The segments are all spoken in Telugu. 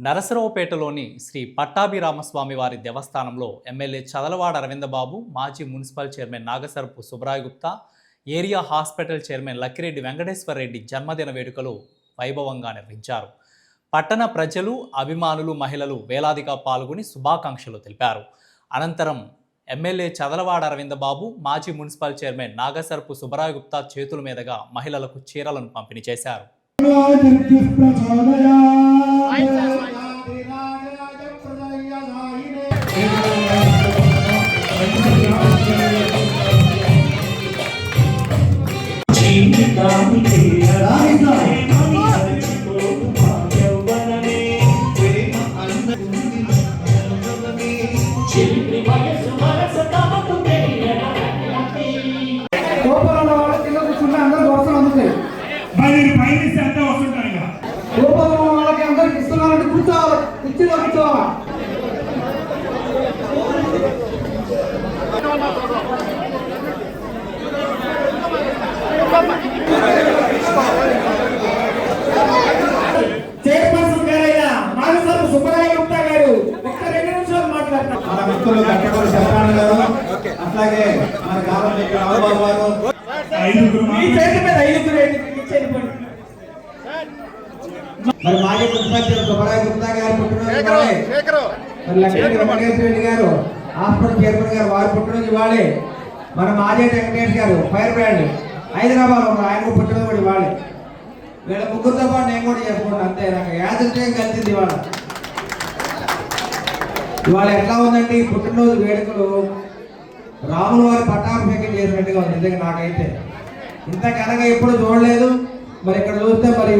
నరసరావుపేటలోని శ్రీ పట్టాభిరామస్వామి వారి దేవస్థానంలో ఎమ్మెల్యే చదలవాడ అరవిందబాబు, మాజీ municipal chairman Nagasarapu Subrai Gupta, area hospital chairman Lakkireddy Venkateswara Reddy జన్మదిన వేడుకలు వైభవంగా నిర్వహించారు. పట్టణ ప్రజలు, అభిమానులు, మహిళలు వేలాదిగా పాల్గొని శుభాకాంక్షలు తెలిపారు. అనంతరం ఎమ్మెల్యే చదలవాడ అరవిందబాబు, మాజీ మున్సిపల్ చైర్మన్ నాగసరపు సుబ్రాయ్ గుప్తా చేతుల మీదుగా మహిళలకు చీరలను పంపిణీ చేశారు. వాళ్ళకి అందరికి ఇస్తున్నారంటే కూర్చోవాలి, కుర్చీలో కూర్చోవాలి. చైర్పర్సన్ గారైనా నాగసరపు సుబ్రాయ్ గుప్తా గారు ఒక్క 2 నిమిషాలు మాట్లాడతారు. మన మిత్రులు గట్టగూడి చెప్పాను గారు, అట్లాగే మన కావాలి రామబాబు గారు, మరి మాజీ మున్సిపల్ సుబ్రాయ్ గుప్తా గారు పుట్టినరోజు మరి లక్ష్మీ వెంకటేశ్వర రెడ్డి గారు హాస్పిటల్ చైర్మన్ గారు వారి పుట్టినరోజు ఇవ్వాలి. మన మాజీ వెంకటేష్ గారు ఫైర్ బ్రాండ్ హైదరాబాద్ ఉన్నారు, ఆయన పుట్టినరోజు కూడా ఇవ్వాలి. వీళ్ళ ముగ్గురితో పాటు నేను కూడా చేసుకుంటాను. అంతే నాకు యాదృష్టంగా కలిసింది ఇవాళ ఎట్లా ఉందండి పుట్టినరోజు వేడుకలు, రాముల వారి పట్టాభిషేకం చేసినట్టుగా ఉంది. నిజంగా నాకైతే ఇంత ఘనంగా ఎప్పుడు చూడలేదు. మరి ఇక్కడ చూస్తే మరి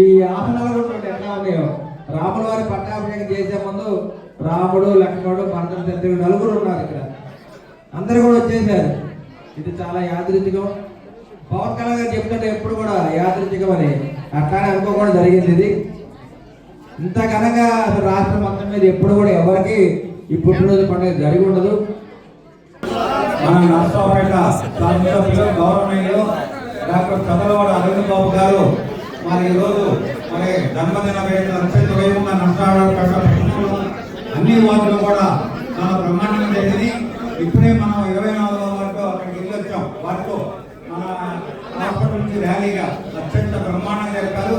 ఈ ఆసనాలు కూడా ఎట్లా ఉన్నాయో, రాముల వారి పట్టాభిషేకం చేసే ముందు రాముడు, లక్ష్మణుడు, భరతుడు, శత్రుడు నలుగురు ఉన్నారు ఇక్కడ. అందరు కూడా వచ్చేసారు. ఇది చాలా యాదృచ్ఛికం. పవన్ కళ్యాణ్ గారు చెప్తుంటే ఎప్పుడు కూడా యాదృచ్ఛికం అని అట్లానే అనుకోకుండా జరిగింది. ఇది ఇంత ఘనంగా అసలు రాష్ట్రం మొత్తం మీద ఎప్పుడు కూడా ఎవరికి ఈ పుట్టినరోజు పండుగ జరిగి ఉండదు. మన నరసరావుపేట శాసనసభ్యులు గౌరవనీయులు డాక్టర్ చదలవాడ అరవిందబాబు గారు మరి ఈరోజు మరి జన్మదిన వేడుకలు అత్యంత వైభవంగా నరసరావుపేట అన్ని వార్డులు కూడా చాలా బ్రహ్మాండంగా జరిగింది. ఇప్పుడే మనం 24వ వార్డు అక్కడికి వెళ్ళొచ్చాం. వాటితో మన హాస్పిటల్ నుంచి ర్యాలీగా అత్యంత బ్రహ్మాండంగా జరిపారు.